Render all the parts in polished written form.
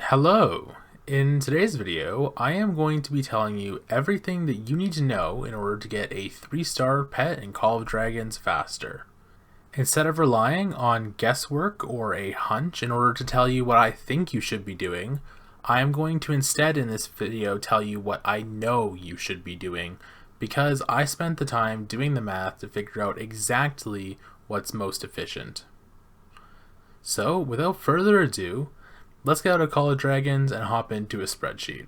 Hello! In today's video, I am going to be telling you everything that you need to know in order to get a 3-star pet in Call of Dragons faster. Instead of relying on guesswork or a hunch in order to tell you what I think you should be doing, I am going to instead in this video tell you what I know you should be doing, because I spent the time doing the math to figure out exactly what's most efficient. So, without further ado, let's get out of Call of Dragons and hop into a spreadsheet.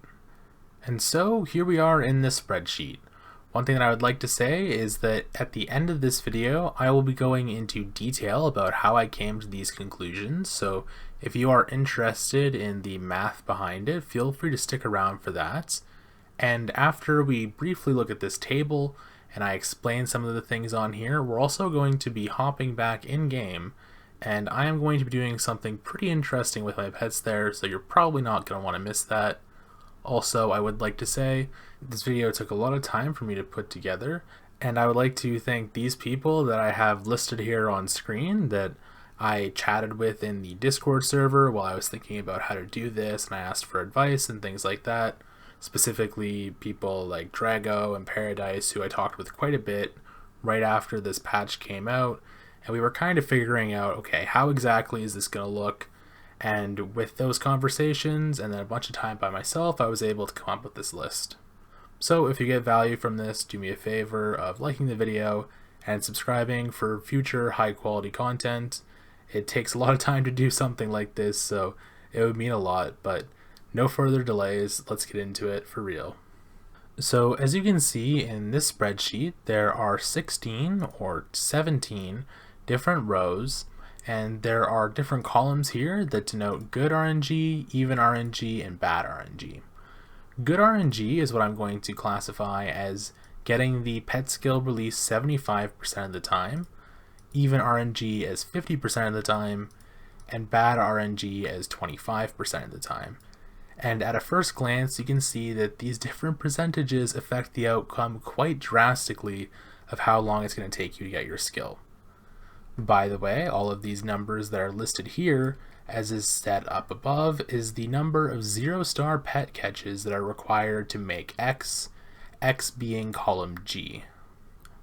And so here we are in this spreadsheet. One thing that I would like to say is that at the end of this video, I will be going into detail about how I came to these conclusions. So if you are interested in the math behind it, feel free to stick around for that. And after we briefly look at this table and I explain some of the things on here, we're also going to be hopping back in game, and I am going to be doing something pretty interesting with my pets there, so you're probably not going to want to miss that. Also, I would like to say this video took a lot of time for me to put together, and I would like to thank these people that I have listed here on screen that I chatted with in the Discord server while I was thinking about how to do this, and I asked for advice and things like that. Specifically, people like Drago and Paradise, who I talked with quite a bit right after this patch came out. And we were kind of figuring out, okay, how exactly is this going to look? And with those conversations and then a bunch of time by myself, I was able to come up with this list. So if you get value from this, do me a favor of liking the video and subscribing for future high quality content. It takes a lot of time to do something like this, so it would mean a lot, but no further delays, let's get into it for real. So as you can see in this spreadsheet, there are 16 or 17 different rows, and there are different columns here that denote good RNG, even RNG, and bad RNG. Good RNG is what I'm going to classify as getting the pet skill release 75% of the time, even RNG as 50% of the time, and bad RNG as 25% of the time. And at a first glance, you can see that these different percentages affect the outcome quite drastically of how long it's going to take you to get your skill. By the way, all of these numbers that are listed here, as is set up above, is the number of 0-star pet catches that are required to make X, X being column G.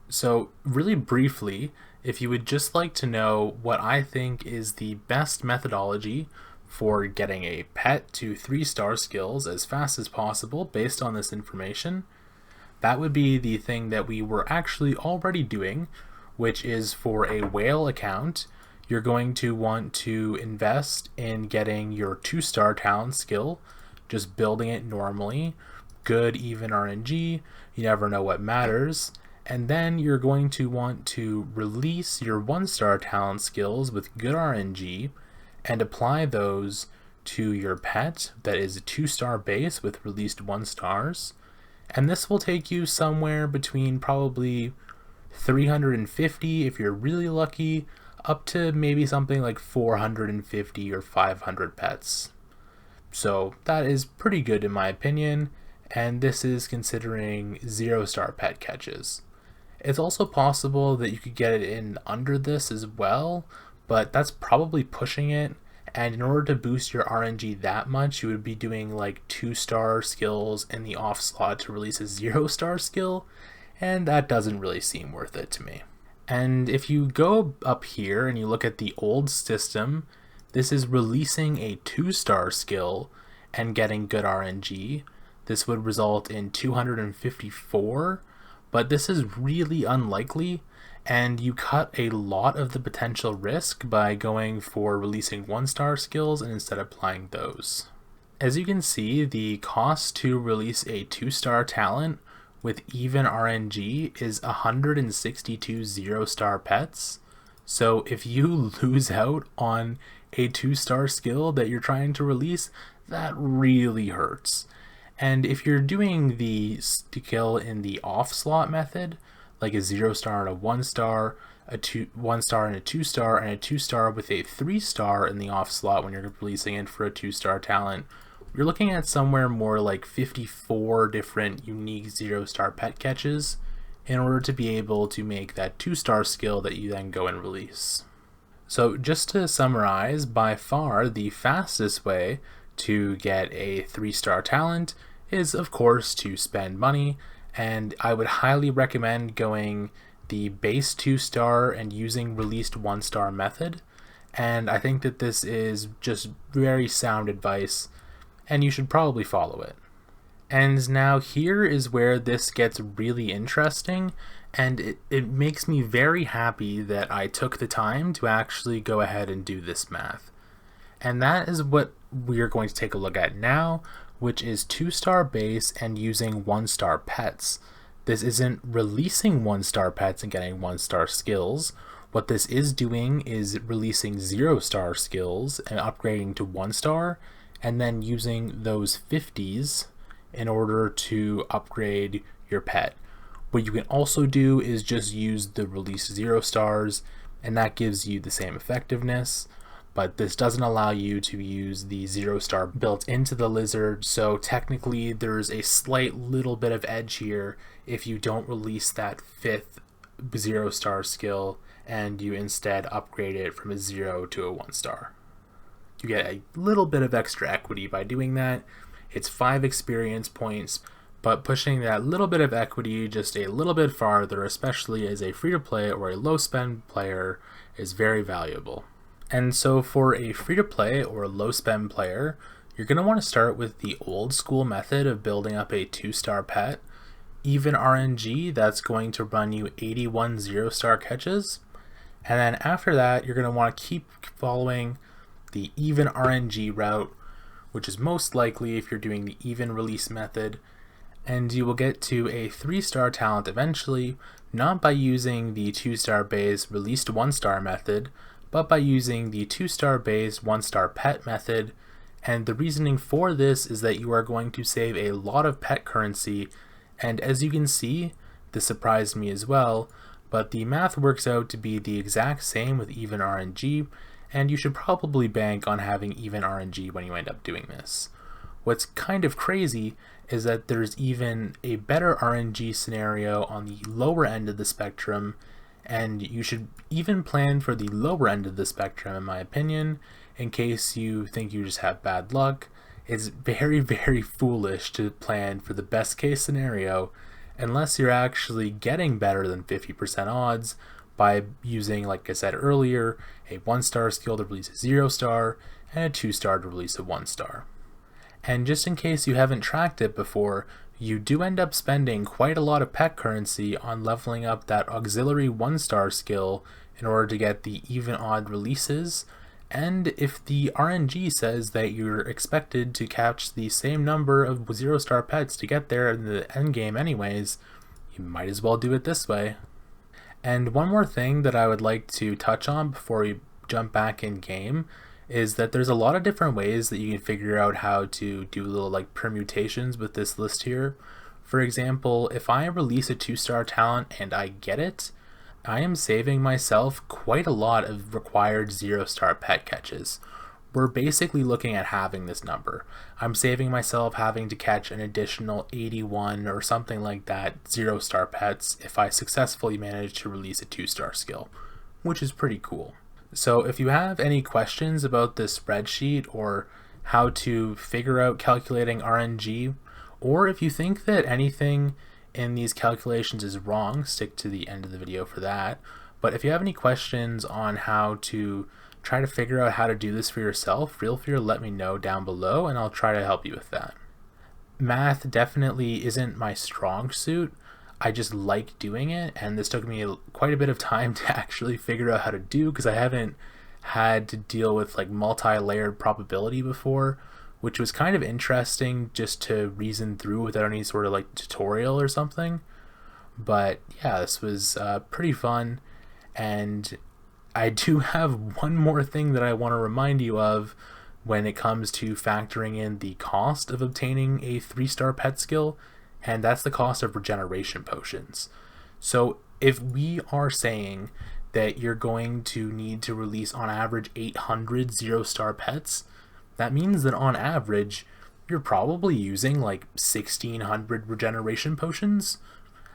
So really briefly, if you would just like to know what I think is the best methodology for getting a pet to 3-star skills as fast as possible based on this information, that would be the thing that we were actually already doing, which is for a whale account, you're going to want to invest in getting your 2-star talent skill, just building it normally, good even RNG, you never know what matters, and then you're going to want to release your 1-star talent skills with good RNG and apply those to your pet that is a 2-star base with released 1 stars, and this will take you somewhere between probably 350 if you're really lucky, up to maybe something like 450 or 500 pets. So that is pretty good in my opinion, and this is considering 0-star pet catches. It's also possible that you could get it in under this as well, but that's probably pushing it, and in order to boost your RNG that much, you would be doing like 2-star skills in the off slot to release a 0-star skill, and that doesn't really seem worth it to me. And if you go up here and you look at the old system, this is releasing a 2-star skill and getting good RNG. This would result in 254, but this is really unlikely, and you cut a lot of the potential risk by going for releasing 1-star skills and instead applying those. As you can see, the cost to release a 2-star talent with even RNG is 162 0-star pets. So if you lose out on a 2-star skill that you're trying to release, that really hurts. And if you're doing the skill in the off slot method, like a 0-star and a 1-star, 1-star and a 2-star, and a 2-star with a 3-star in the off slot when you're releasing it for a 2-star talent, you're looking at somewhere more like 54 different unique 0-star pet catches in order to be able to make that 2-star skill that you then go and release. So just to summarize, by far the fastest way to get a 3-star talent is, of course, to spend money, and I would highly recommend going the base 2-star and using released 1-star method. And I think that this is just very sound advice, and you should probably follow it. And now here is where this gets really interesting, and it makes me very happy that I took the time to actually go ahead and do this math. And that is what we are going to take a look at now, which is 2-star base and using 1-star pets. This isn't releasing 1-star pets and getting 1-star skills. What this is doing is releasing 0-star skills and upgrading to 1-star, and then using those 50s in order to upgrade your pet. What you can also do is just use the release 0 stars, and that gives you the same effectiveness, but this doesn't allow you to use the 0-star built into the lizard, so technically there's a slight little bit of edge here if you don't release that 5th 0-star skill and you instead upgrade it from a 0 to a 1-star. You get a little bit of extra equity by doing that. It's 5 experience points, but pushing that little bit of equity just a little bit farther, especially as a free-to-play or a low-spend player, is very valuable. And so for a free-to-play or a low-spend player, you're going to want to start with the old school method of building up a 2-star pet. Even RNG, that's going to run you 81 0-star catches. And then after that, you're going to want to keep following the even RNG route, which is most likely if you're doing the even release method, and you will get to a 3-star talent eventually, not by using the 2-star base released 1-star method, but by using the 2-star base 1-star pet method. And the reasoning for this is that you are going to save a lot of pet currency, and as you can see, this surprised me as well, but the math works out to be the exact same with even RNG, and you should probably bank on having even RNG when you end up doing this. What's kind of crazy is that there's even a better RNG scenario on the lower end of the spectrum, and you should even plan for the lower end of the spectrum, in my opinion, in case you think you just have bad luck. It's very, very foolish to plan for the best case scenario unless you're actually getting better than 50% odds by using, like I said earlier, a 1-star skill to release a 0-star and a 2-star to release a 1-star. And just in case you haven't tracked it before, you do end up spending quite a lot of pet currency on leveling up that auxiliary 1-star skill in order to get the even odd releases. And if the RNG says that you're expected to catch the same number of 0-star pets to get there in the end game anyways, you might as well do it this way. And one more thing that I would like to touch on before we jump back in game is that there's a lot of different ways that you can figure out how to do little like permutations with this list here. For example, if I release a 2-star talent and I get it, I am saving myself quite a lot of required 0-star pet catches. We're basically looking at halving this number. I'm saving myself having to catch an additional 81 or something like that 0-star pets if I successfully manage to release a 2-star skill, which is pretty cool. So if you have any questions about this spreadsheet or how to figure out calculating RNG, or if you think that anything in these calculations is wrong, stick to the end of the video for that. But if you have any questions on how to try to figure out how to do this for yourself, feel free to let me know down below and I'll try to help you with that. Math definitely isn't my strong suit. I just like doing it, and this took me quite a bit of time to actually figure out how to do because I haven't had to deal with like multi-layered probability before, which was kind of interesting just to reason through without any sort of like tutorial or something. But yeah, this was pretty fun, and I do have one more thing that I want to remind you of when it comes to factoring in the cost of obtaining a 3-star pet skill, and that's the cost of regeneration potions. So if we are saying that you're going to need to release on average 800 0-star pets, that means that on average you're probably using like 1600 regeneration potions.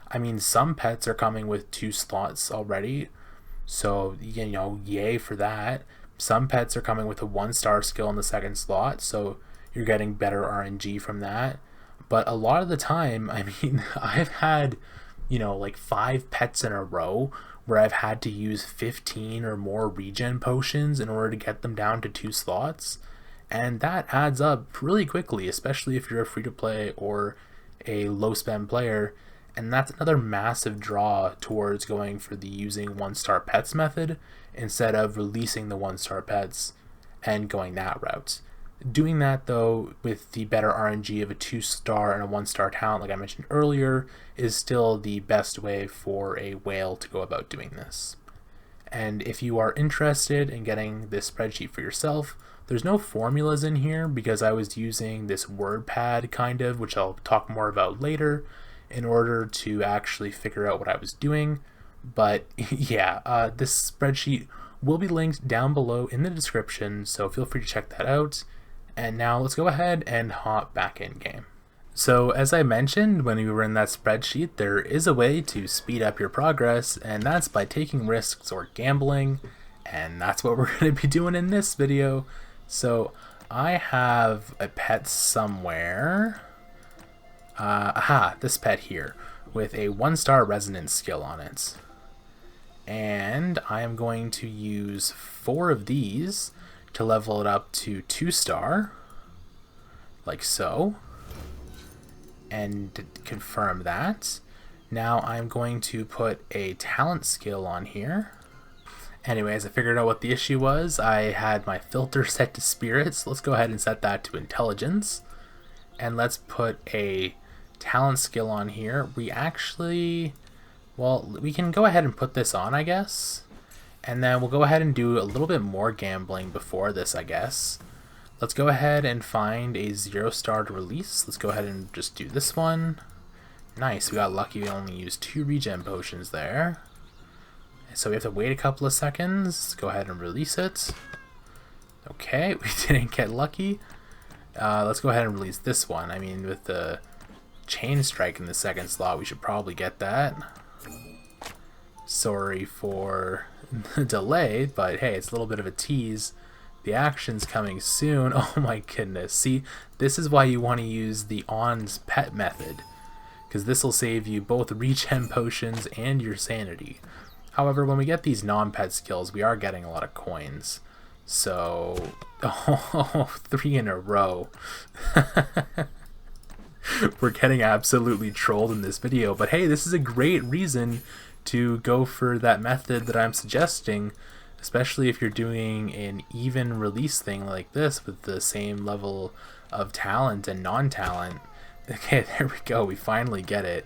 I mean, some pets are coming with 2 slots already, so you know, yay for that. Some pets are coming with a 1-star skill in the 2nd slot, so you're getting better RNG from that. But a lot of the time, I mean, I've had, like 5 pets in a row where I've had to use 15 or more regen potions in order to get them down to 2 slots. And that adds up really quickly, especially if you're a free-to-play or a low-spend player. And that's another massive draw towards going for the using 1-star pets method instead of releasing the 1-star pets and going that route. Doing that, though, with the better RNG of a 2-star and a 1-star talent, like I mentioned earlier, is still the best way for a whale to go about doing this. And if you are interested in getting this spreadsheet for yourself, there's no formulas in here because I was using this WordPad kind of, which I'll talk more about later, in order to actually figure out what I was doing. But yeah, this spreadsheet will be linked down below in the description, so feel free to check that out. And now let's go ahead and hop back in game. So as I mentioned when we were in that spreadsheet, there is a way to speed up your progress, and that's by taking risks or gambling, and that's what we're going to be doing in this video. So I have a pet somewhere. This pet here with a 1-star resonance skill on it. And I am going to use 4 of these to level it up to 2-star, like so, and confirm that. Now I'm going to put a talent skill on here. Anyways, I figured out what the issue was. I had my filter set to spirits. Let's go ahead and set that to intelligence, and let's put a talent skill on here. We actually, well, we can go ahead and put this on, I guess. And then we'll go ahead and do a little bit more gambling before this, I guess. Let's go ahead and find a 0-star to release. Let's go ahead and just do this one. Nice, we got lucky. We only used 2 regen potions there. So we have to wait a couple of seconds. Let's go ahead and release it. Okay, we didn't get lucky. Let's go ahead and release this one. I mean, with the chain strike in the 2nd slot, we should probably get that. Sorry for the delay, but hey, it's a little bit of a tease. The action's coming soon. Oh my goodness. See, this is why you want to use the ON's pet method, because this will save you both regen potions and your sanity. However, when we get these non-pet skills, we are getting a lot of coins. So, 3 in a row. We're getting absolutely trolled in this video, but hey, this is a great reason to go for that method that I'm suggesting, especially if you're doing an even release thing like this with the same level of talent and non-talent. Okay, there we go, we finally get it.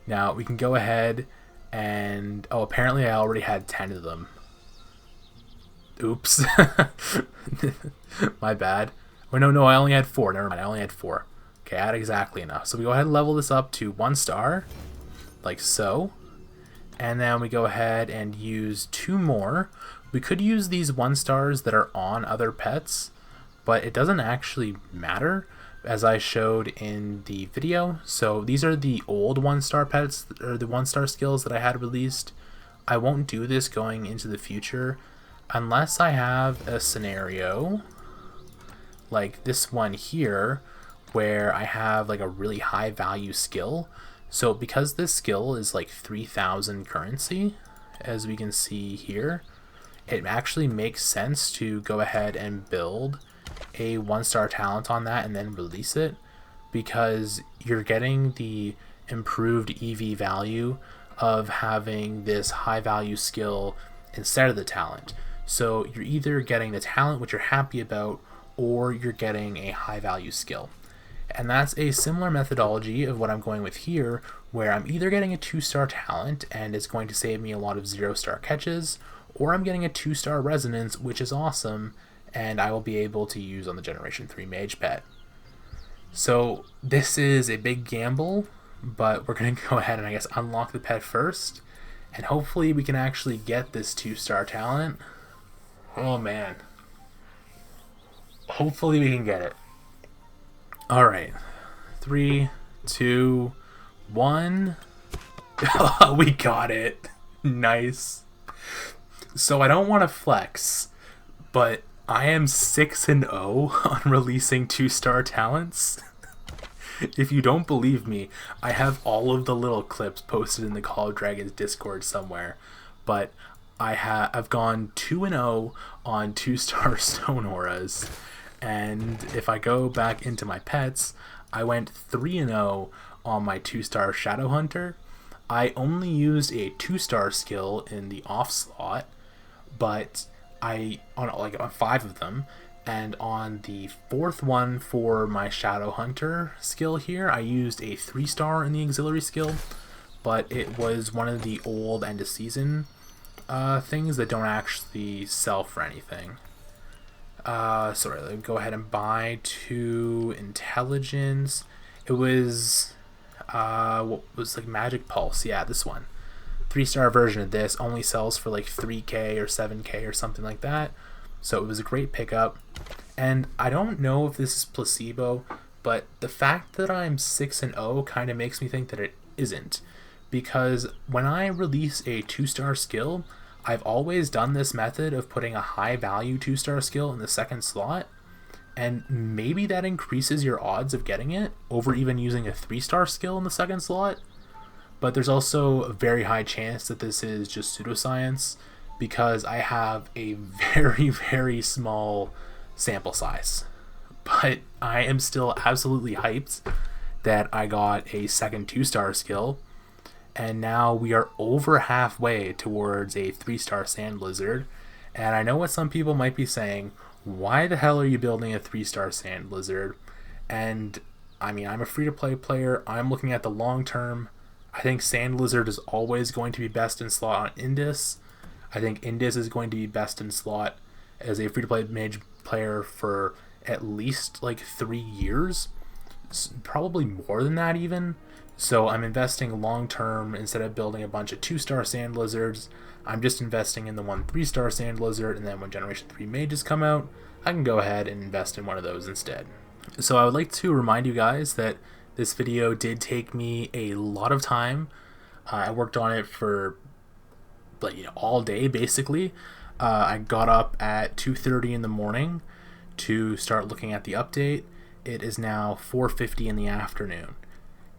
Now we can go ahead and, oh, apparently I already had 10 of them. Oops. My bad. Oh no, I only had 4, never mind, I only had 4. Okay, I had exactly enough. So we go ahead and level this up to 1-star, like so. And then we go ahead and use 2 more. We could use these 1-stars that are on other pets, but it doesn't actually matter, as I showed in the video. So these are the old 1-star pets, or the 1-star skills that I had released. I won't do this going into the future unless I have a scenario like this one here where I have like a really high value skill. So because this skill is like 3,000 currency, as we can see here, it actually makes sense to go ahead and build a 1-star talent on that and then release it, because you're getting the improved EV value of having this high value skill instead of the talent. So you're either getting the talent, which you're happy about, or you're getting a high value skill. And that's a similar methodology of what I'm going with here, where I'm either getting a 2-star talent and it's going to save me a lot of 0-star catches, or I'm getting a 2-star resonance, which is awesome, and I will be able to use on the Generation 3 Mage pet. So this is a big gamble, but we're going to go ahead and I guess unlock the pet first, and hopefully we can actually get this 2-star talent. Oh man. Hopefully we can get it. Alright, 3, 2, 1. We got it. Nice. So I don't want to flex, but I am 6-0 on releasing 2-star talents. If you don't believe me, I have all of the little clips posted in the Call of Dragons Discord somewhere. But I've gone 2-0 on 2-star stone auras, and if I go back into my pets, I went 3-0 on my 2-star Shadow Hunter. I only used a 2-star skill in the off slot, but on 5 of them, and on the 4th one for my Shadow Hunter skill here, I used a 3-star in the auxiliary skill, but it was one of the old end of season things that don't actually sell for anything. Sorry, let me go ahead and buy 2 intelligence. It was what was like Magic Pulse, yeah, this one. 3-star version of this only sells for like 3k or 7k or something like that, so it was a great pickup. And I don't know if this is placebo, but the fact that I'm 6-0 kind of makes me think that it isn't, because when I release a 2-star skill, I've always done this method of putting a high value 2-star skill in the 2nd slot, and maybe that increases your odds of getting it over even using a 3-star skill in the 2nd slot. But there's also a very high chance that this is just pseudoscience, because I have a very, very small sample size. But I am still absolutely hyped that I got a 2nd 2-star skill, and now we are over halfway towards a 3-star Sand Lizard. And I know what some people might be saying, why the hell are you building a 3-star Sand Lizard? And I mean, I'm a free-to-play player, I'm looking at the long term. I think Sand Lizard is always going to be best in slot on Indus. I think Indus is going to be best in slot as a free-to-play mage player for at least like 3 years, probably more than that even. So I'm investing long-term. Instead of building a bunch of 2-star Sand Lizards, I'm just investing in the 1 3-star Sand Lizard, and then when Generation 3 mages come out, I can go ahead and invest in one of those instead. So I would like to remind you guys that this video did take me a lot of time. I worked on it for all day basically. I got up at 2:30 in the morning to start looking at the update. It is now 4:50 in the afternoon.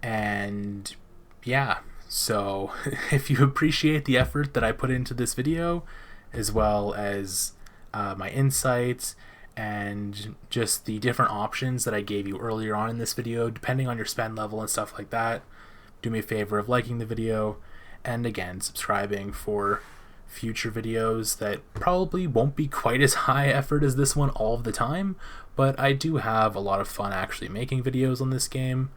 And yeah, so if you appreciate the effort that I put into this video, as well as my insights and just the different options that I gave you earlier on in this video, depending on your spend level and stuff like that, do me a favor of liking the video, and again, subscribing for future videos that probably won't be quite as high effort as this one all of the time, but I do have a lot of fun actually making videos on this game.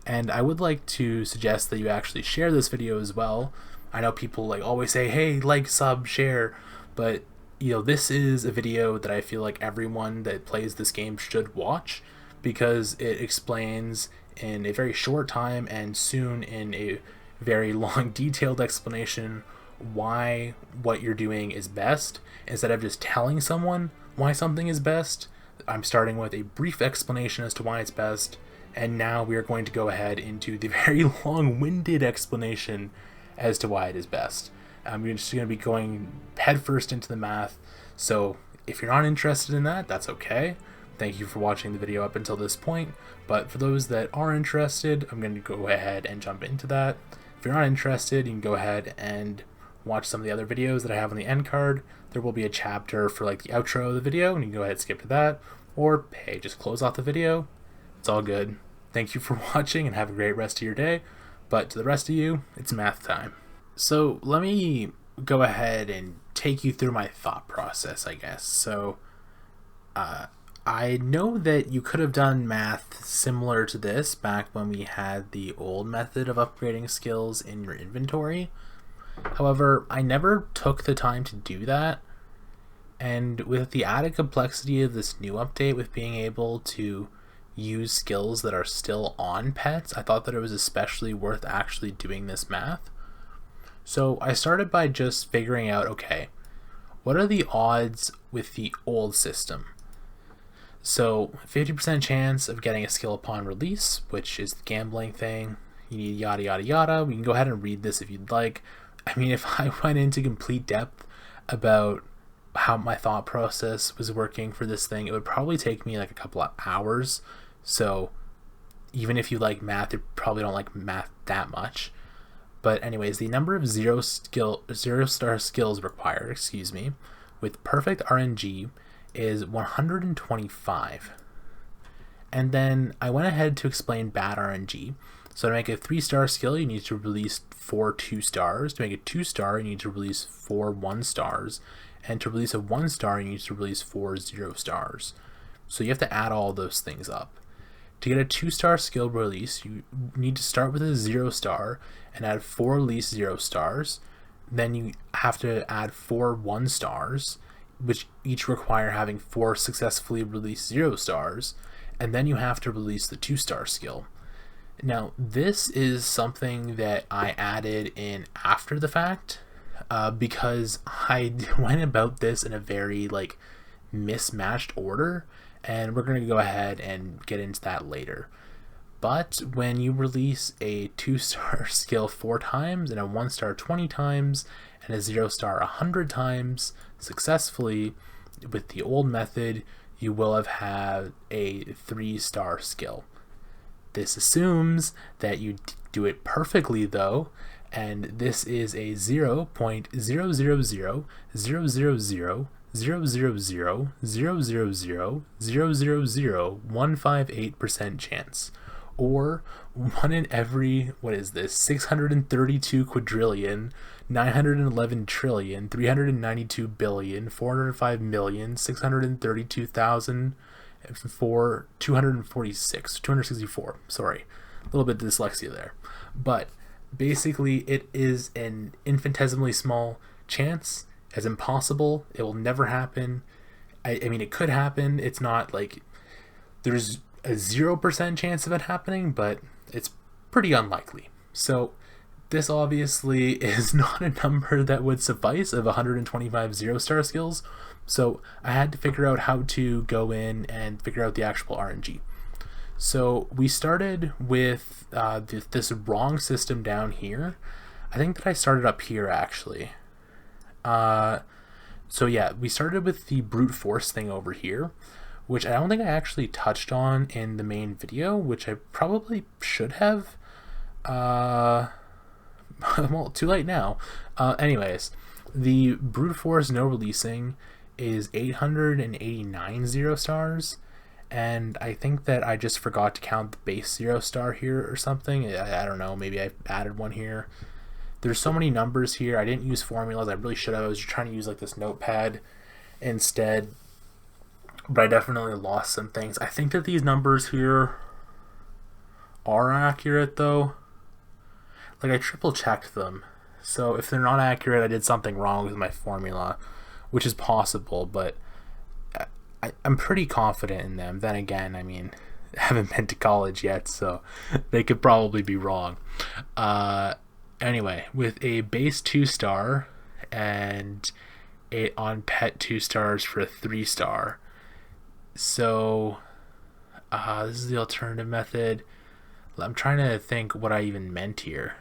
And I would like to suggest that you actually share this video as well. I know people always say, hey, like, sub, share, but this is a video that I feel like everyone that plays this game should watch, because it explains in a very short time and soon in a very long detailed explanation why what you're doing is best. Instead of just telling someone why something is best, I'm starting with a brief explanation as to why it's best, and now we are going to go ahead into the very long-winded explanation as to why it is best. We're just going to be going headfirst into the math, so if you're not interested in that, that's okay. Thank you for watching the video up until this point, but for those that are interested, I'm going to go ahead and jump into that. If you're not interested, you can go ahead and watch some of the other videos that I have on the end card. There will be a chapter for the outro of the video, and you can go ahead and skip to that, or hey, just close off the video. It's all good. Thank you for watching and have a great rest of your day, but to the rest of you, it's math time. So let me go ahead and take you through my thought process, I guess. So I know that you could have done math similar to this back when we had the old method of upgrading skills in your inventory. However, I never took the time to do that, and with the added complexity of this new update with being able to use skills that are still on pets, I thought that it was especially worth actually doing this math. So I started by just figuring out, okay, what are the odds with the old system? So 50% chance of getting a skill upon release, which is the gambling thing. You need yada yada yada. We can go ahead and read this if you'd like. I mean, if I went into complete depth about how my thought process was working for this thing, it would probably take me like a couple of hours. So even if you like math, you probably don't like math that much. But anyways, the number of zero star skills required, with perfect RNG is 125. And then I went ahead to explain bad RNG. So to make a 3-star skill, you need to release 4 2-stars. To make a 2-star, you need to release 4 1-stars. And to release a 1-star, you need to release 4 0-stars. So you have to add all those things up. To get a 2-star skill release, you need to start with a 0-star and add 4 release 0-stars. Then you have to add 4 1-stars, which each require having 4 successfully released 0-stars. And then you have to release the 2-star skill. Now, this is something that I added in after the fact, because I went about this in a very mismatched order, and we're going to go ahead and get into that later. But when you release a 2-star skill 4 times and a 1-star 20 times and a 0-star 100 times successfully with the old method, you will have had a 3-star skill. This assumes that you do it perfectly though, and this is a 0.00000000000000158% chance, or 1 in every, 632 quadrillion 911 trillion 392 billion 405 million 632,000 for 264. Sorry, a little bit of dyslexia there, but basically it is an infinitesimally small chance, as impossible. It will never happen. I mean, it could happen. It's not like there's a 0% chance of it happening, but it's pretty unlikely. So this obviously is not a number that would suffice of 125 0-star skills. So I had to figure out how to go in and figure out the actual RNG. So we started with this wrong system down here. I think that I started up here actually. So yeah, we started with the brute force thing over here, which I don't think I actually touched on in the main video, which I probably should have. Well, too late now. Anyways, the brute force no releasing is 889 0-stars, and I think that I just forgot to count the base 0-star here or something. I don't know, maybe I added one here. There's so many numbers here. I didn't use formulas. I really should have. I was just trying to use this notepad instead, but I definitely lost some things. I think that these numbers here are accurate though. I triple checked them, so if they're not accurate, I did something wrong with my formula, which is possible, but I'm pretty confident in them. Then again, I mean, I haven't been to college yet, so they could probably be wrong. Anyway, with a base 2-star and a on pet 2-stars for a 3-star. So this is the alternative method. I'm trying to think what I even meant here.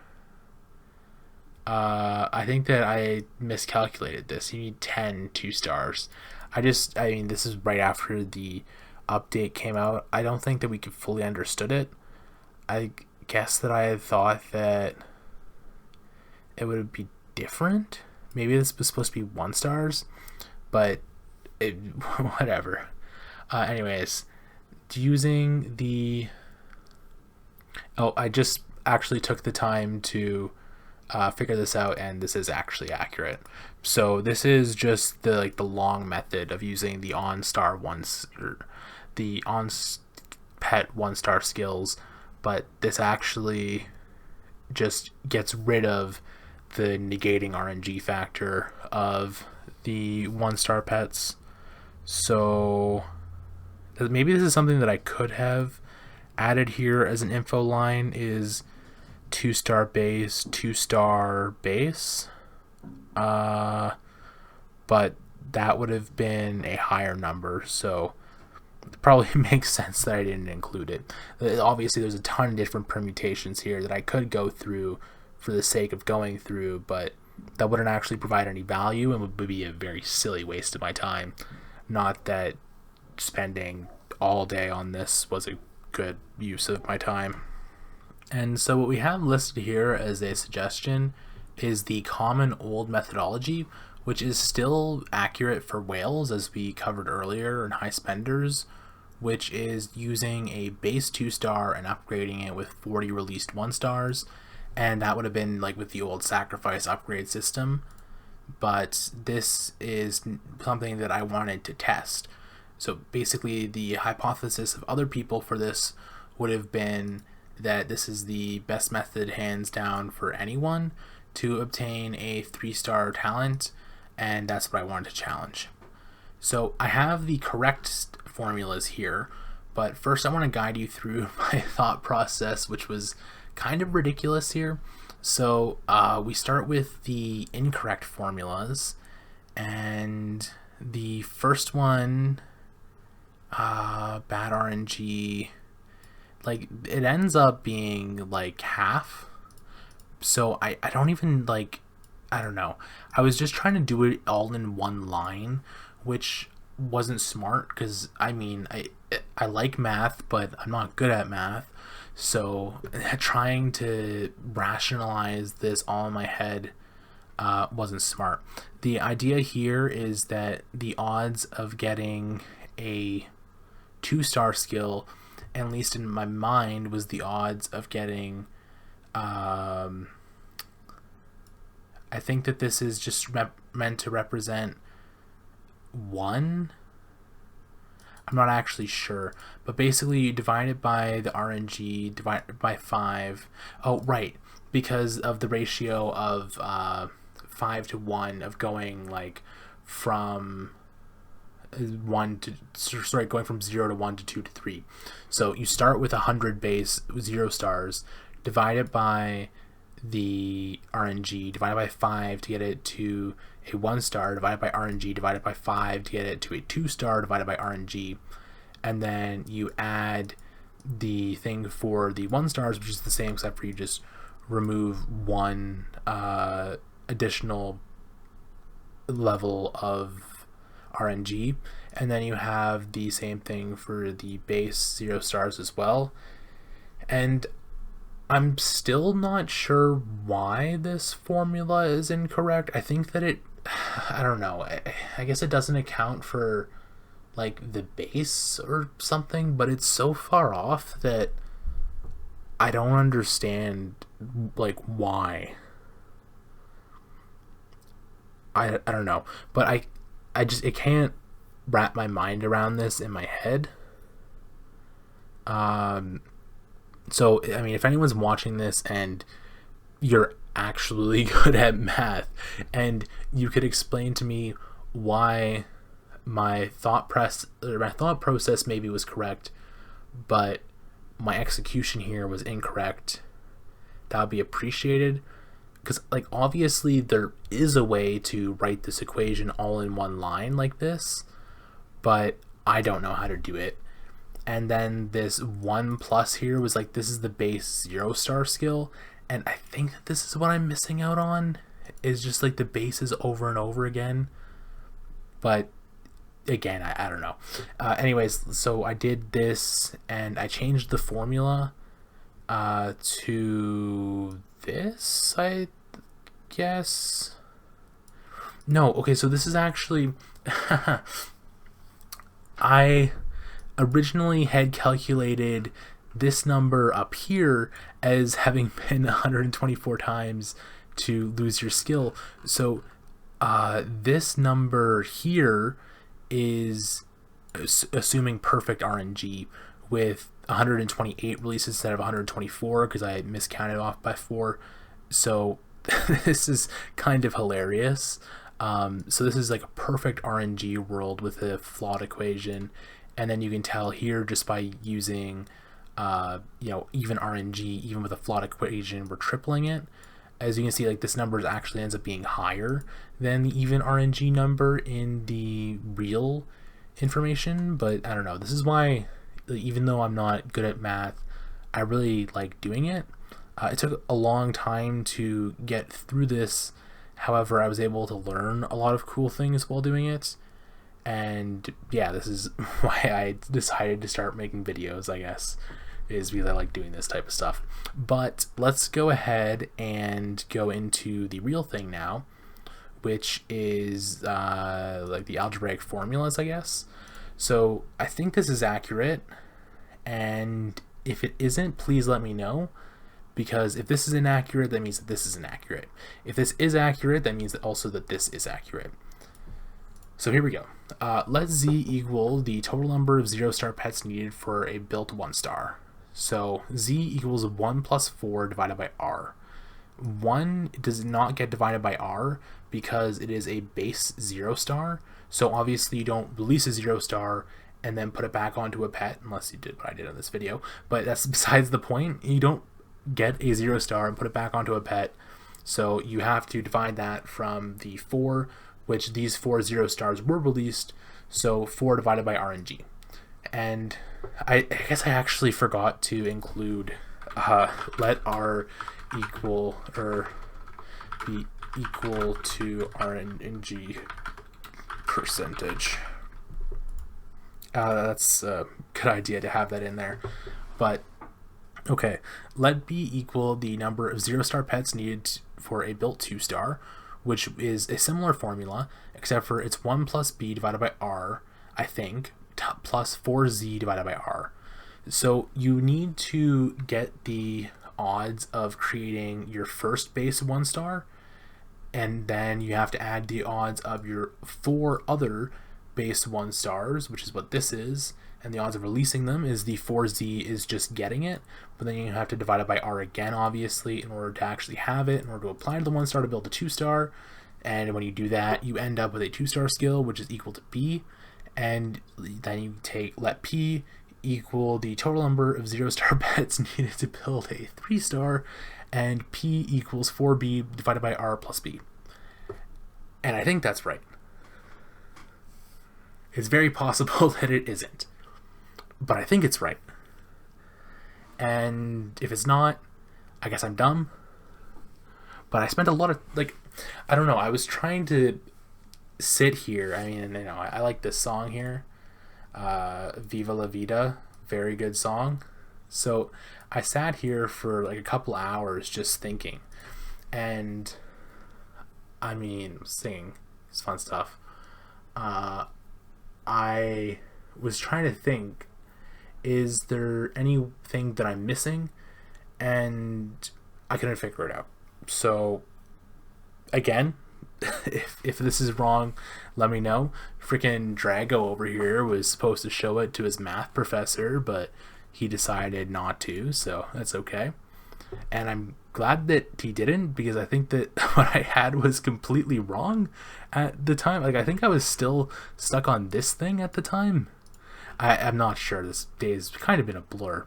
I think that I miscalculated this. You need 10 2-stars. I mean, this is right after the update came out. I don't think that we could fully understood it. I guess that I had thought that it would be different. Maybe this was supposed to be 1-stars, but whatever. Anyways, using the... Oh, I just actually took the time to figure this out, and this is actually accurate. So this is just the long method of using the on-star the on-pet 1-star skills, but this actually just gets rid of the negating RNG factor of the 1-star pets. So maybe this is something that I could have added here as an info line, is 2-star base, 2-star base, but that would have been a higher number, so it probably makes sense that I didn't include it. Obviously there's a ton of different permutations here that I could go through for the sake of going through, but that wouldn't actually provide any value and would be a very silly waste of my time. Not that spending all day on this was a good use of my time. And so what we have listed here as a suggestion is the common old methodology, which is still accurate for whales, as we covered earlier, and high spenders, which is using a base 2-star and upgrading it with 40 released 1-stars. And that would have been like with the old sacrifice upgrade system. But this is something that I wanted to test. So basically the hypothesis of other people for this would have been that this is the best method hands down for anyone to obtain a 3-star talent, and that's what I wanted to challenge. So I have the correct formulas here, but first I want to guide you through my thought process, which was kind of ridiculous here. So we start with the incorrect formulas, and the first one, bad RNG, like it ends up being like half. So I don't even like, I don't know. I was just trying to do it all in one line, which wasn't smart because I mean I like math, but I'm not good at math. So trying to rationalize this all in my head wasn't smart. The idea here is that the odds of getting a 2-star skill, at least in my mind, was the odds of getting I think that this is just meant to represent 1. I'm not actually sure, but basically you divide it by the RNG, divide it by 5. Oh, right, because of the ratio of 5 to 1 of going like from 1 to, sorry, going from 0 to 1 to 2 to 3. So you start with 100 base 0 stars, divide it by the RNG, divide it by 5 to get it to a 1-star, divided by RNG, divided by 5 to get it to a 2-star, divided by RNG, and then you add the thing for the 1-stars, which is the same except for you just remove 1 additional level of RNG, and then you have the same thing for the base 0 stars as well. And I'm still not sure why this formula is incorrect. I think that I don't know, I guess it doesn't account for like the base or something, but it's so far off that I don't understand like why. I don't know, but I just, it can't wrap my mind around this in my head. So I mean, if anyone's watching this and you're actually good at math and you could explain to me why my thought process maybe was correct, but my execution here was incorrect, that would be appreciated. Because like obviously there is a way to write this equation all in one line like this, but I don't know how to do it. And then this 1 plus here was like, this is the base 0-star skill, and I think that this is what I'm missing out on, is just like the bases over and over again. But again, I don't know. Anyways, so I did this and I changed the formula to this, I guess. No, okay, so this is actually I originally had calculated this number up here as having been 124 times to lose your skill. So this number here is assuming perfect RNG with 128 releases instead of 124 because I miscounted off by 4. So this is kind of hilarious. So this is like a perfect RNG world with a flawed equation, and then you can tell here just by using even RNG, even with a flawed equation, we're tripling it. As you can see, like this number actually ends up being higher than the even RNG number in the real information. But I don't know, this is why, even though I'm not good at math, I really like doing it. It took a long time to get through this, However, I was able to learn a lot of cool things while doing it. And yeah, this is why I decided to start making videos, I guess, is because I like doing this type of stuff. But let's go ahead and go into the real thing now, which is like the algebraic formulas, I guess. So I think this is accurate, and if it isn't, please let me know, because if this is inaccurate, that means that this is inaccurate. If this is accurate, that means that also that this is accurate. So here we go. Let z equal the total number of 0-star pets needed for a built 1-star. So z equals 1 plus 4 divided by r. 1 does not get divided by r because it is a base 0-star. So obviously you don't release a 0-star and then put it back onto a pet, unless you did what I did in this video. But that's besides the point. You don't get a 0-star and put it back onto a pet. So you have to divide that from the 4, which these 4 0-stars were released. So 4 divided by r and g. And I guess I actually forgot to include let r equal or be equal to r and g percentage. That's a good idea to have that in there. But okay, let b equal the number of 0-star pets needed for a built 2-star, which is a similar formula, except for it's 1 plus b divided by r, I think, plus 4z divided by r. So you need to get the odds of creating your first base 1-star, and then you have to add the odds of your 4 other base 1-stars, which is what this is, and the odds of releasing them is the 4z is just getting it, but then you have to divide it by r again, obviously, in order to actually have it, in order to apply to the 1-star to build a 2-star. And when you do that, you end up with a 2-star skill, which is equal to b, and then you let p equal the total number of 0-star pets needed to build a 3-star, and p equals 4b divided by r plus b. And I think that's right. It's very possible that it isn't, but I think it's right. And if it's not, I guess I'm dumb. But I spent a lot of, I don't know, I was trying to sit here. I mean, I like this song here, Viva La Vida, very good song. So I sat here for like a couple hours just thinking, and I mean, singing, it's fun stuff. I was trying to think, is there anything that I'm missing? And I couldn't figure it out. So again, if this is wrong, let me know. Freaking Drago over here was supposed to show it to his math professor, but he decided not to, so that's okay. And I'm glad that he didn't, because I think that what I had was completely wrong at the time. I think I was still stuck on this thing at the time. I'm not sure. This day has kind of been a blur.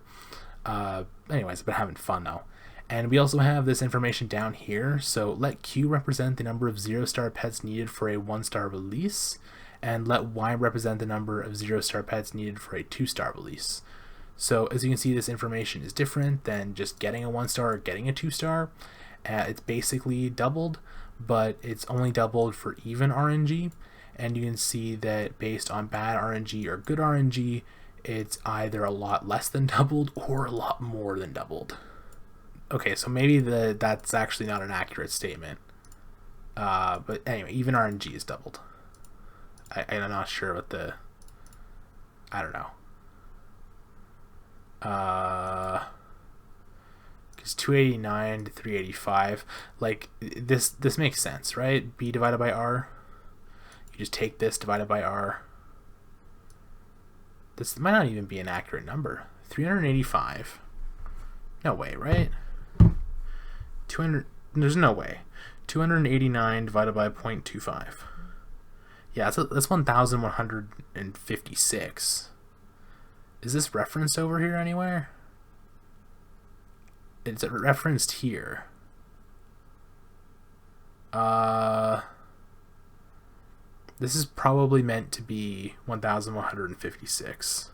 Anyways, I've been having fun though. And we also have this information down here. So let Q represent the number of 0-star pets needed for a 1-star release, and let Y represent the number of 0-star pets needed for a 2-star release. So as you can see, this information is different than just getting a 1-star or getting a 2-star. It's basically doubled, but it's only doubled for even RNG. And you can see that based on bad RNG or good RNG, it's either a lot less than doubled or a lot more than doubled. Okay, so maybe that's actually not an accurate statement. But anyway, even RNG is doubled. I'm not sure what the... I don't know. Because 289 to 385, like this makes sense, right? B divided by R. You just take this divided by R. This might not even be an accurate number. 385. No way, right? 200. There's no way. 289 divided by 0.25. Yeah, that's 1,156. Is this referenced over here anywhere? It's referenced here. This is probably meant to be 1,156.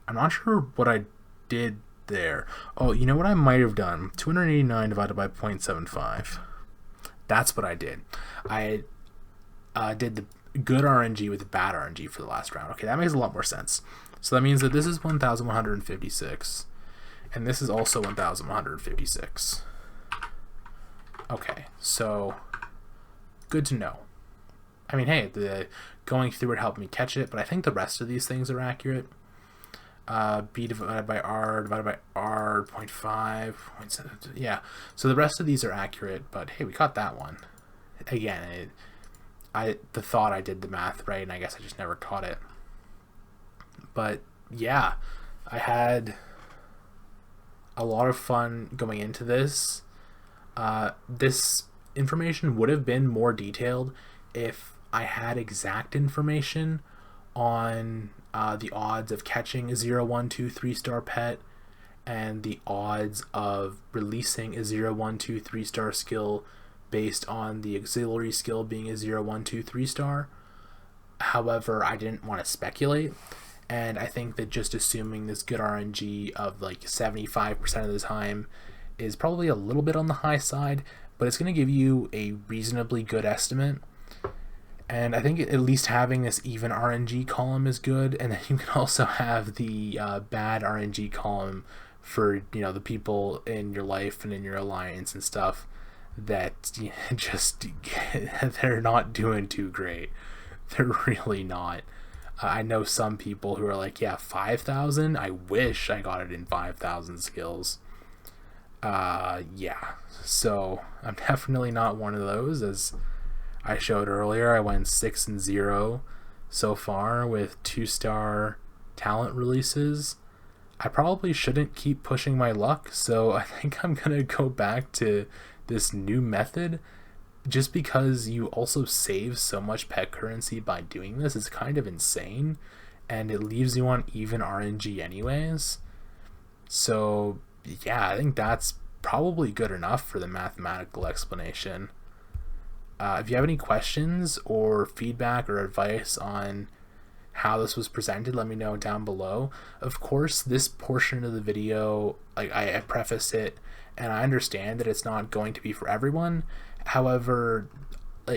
I'm not sure what I did there. Oh, you know what I might have done? 289 divided by 0.75. That's what I did. I did the good RNG with the bad RNG for the last round. Okay, that makes a lot more sense. So that means that this is 1,156, and this is also 1,156. Okay, so good to know. I mean, hey, the going through it helped me catch it, but I think the rest of these things are accurate. B divided by R, 0.5, yeah. So the rest of these are accurate, but hey, we caught that one. Again, the thought I did the math right, and I guess I just never caught it. But yeah, I had a lot of fun going into this. This information would have been more detailed if I had exact information on the odds of catching a 0, 1, 2, 3-star pet and the odds of releasing a 0, 1, 2, 3-star skill based on the auxiliary skill being a 0, 1, 2, 3-star. However, I didn't want to speculate, and I think that just assuming this good RNG of like 75% of the time is probably a little bit on the high side, but it's going to give you a reasonably good estimate. And I think at least having this even RNG column is good, and then you can also have the bad RNG column for, you know, the people in your life and in your alliance and stuff that just they're not doing too great. They're really not. I know some people who are like, yeah, 5,000? I wish I got it in 5,000 skills. Yeah. So I'm definitely not one of those. As I showed earlier, I went 6-0 so far with 2-star talent releases. I probably shouldn't keep pushing my luck, so I think I'm going to go back to this new method just because you also save so much pet currency by doing this. It's kind of insane, and it leaves you on even RNG anyways. So yeah, I think that's probably good enough for the mathematical explanation. If you have any questions or feedback or advice on how this was presented, let me know down below. Of course, this portion of the video, like I preface it, and I understand that it's not going to be for everyone. However,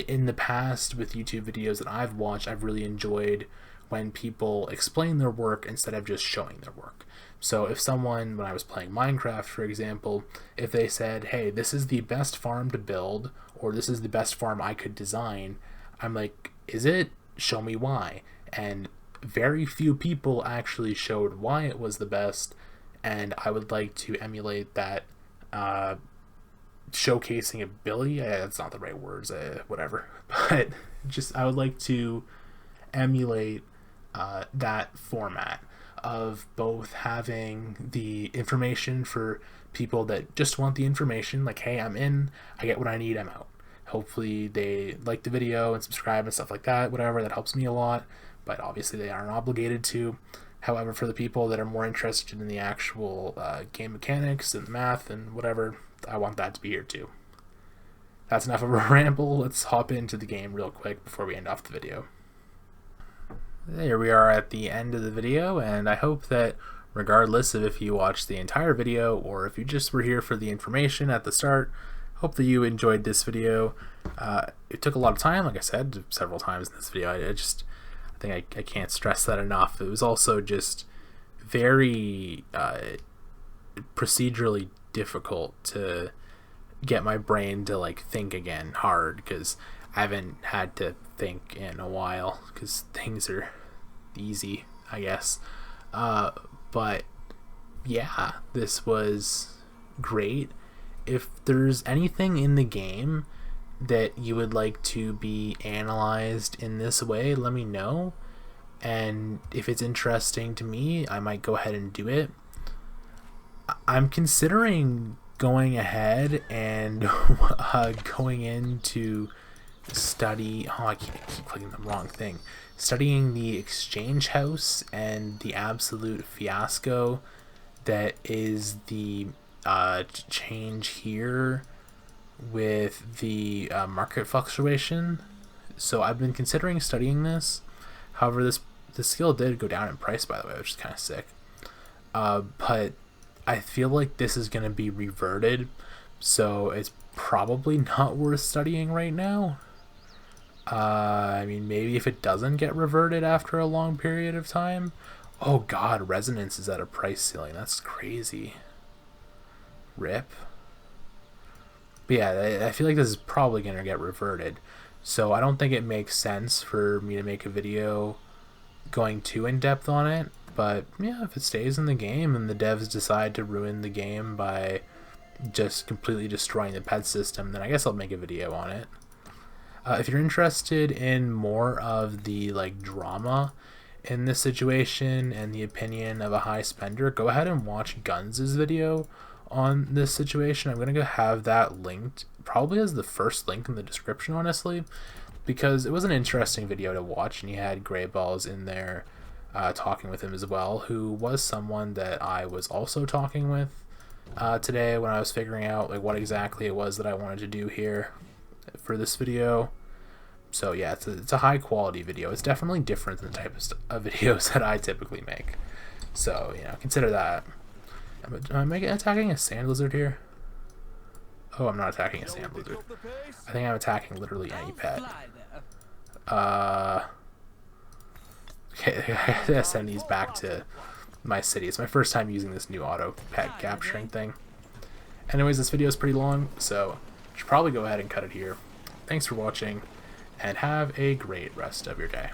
in the past with YouTube videos that I've watched, I've really enjoyed when people explain their work instead of just showing their work. So if someone, when I was playing Minecraft, for example, if they said, hey, this is the best farm to build, or this is the best farm I could design, I'm like, is it? Show me why. And very few people actually showed why it was the best, and I would like to emulate that showcasing ability. That's not the right words, whatever. But just, I would like to emulate that format of both having the information for people that just want the information, like, hey, I'm in, I get what I need, I'm out. Hopefully they like the video and subscribe and stuff like that, whatever, that helps me a lot, but obviously they aren't obligated to. However, for the people that are more interested in the actual game mechanics and math and whatever, I want that to be here too. That's enough of a ramble. Let's hop into the game real quick before we end off the video. There we are at the end of the video, and I hope that regardless of if you watched the entire video or if you just were here for the information at the start, hope that you enjoyed this video. It took a lot of time, like I said several times in this video. I think I can't stress that enough. It was also just very procedurally difficult to get my brain to like think again hard, because I haven't had to think in a while because things are easy, I guess. But yeah, this was great. If there's anything in the game that you would like to be analyzed in this way, let me know. And if it's interesting to me, I might go ahead and do it. I'm considering going ahead and going into study, I keep clicking the wrong thing, studying the exchange house and the absolute fiasco that is the change here with the market fluctuation. So I've been considering studying this. However, this skill did go down in price, by the way, which is kind of sick. But I feel like this is going to be reverted so it's probably not worth studying right now. I mean, maybe if it doesn't get reverted after a long period of time. Oh god, resonance is at a price ceiling. That's crazy. Rip. But yeah, I feel like this is probably going to get reverted. So I don't think it makes sense for me to make a video going too in-depth on it. But yeah, if it stays in the game and the devs decide to ruin the game by just completely destroying the pet system, then I guess I'll make a video on it. If you're interested in more of the like drama in this situation and the opinion of a high spender, go ahead and watch Gunz's video on this situation. I'm going to have that linked probably as the first link in the description, honestly, because it was an interesting video to watch, and he had Gray Balls in there talking with him as well, who was someone that I was also talking with today when I was figuring out like what exactly it was that I wanted to do here for this video. So yeah, it's a high quality video. It's definitely different than the type of videos that I typically make. So, you know, consider that. Am I attacking a sand lizard here? Oh, I'm not attacking a sand lizard. I think I'm attacking literally any pet. Okay, I gotta send these back to my city. It's my first time using this new auto pet capturing thing. Anyways, this video is pretty long, so I should probably go ahead and cut it here. Thanks for watching, and have a great rest of your day.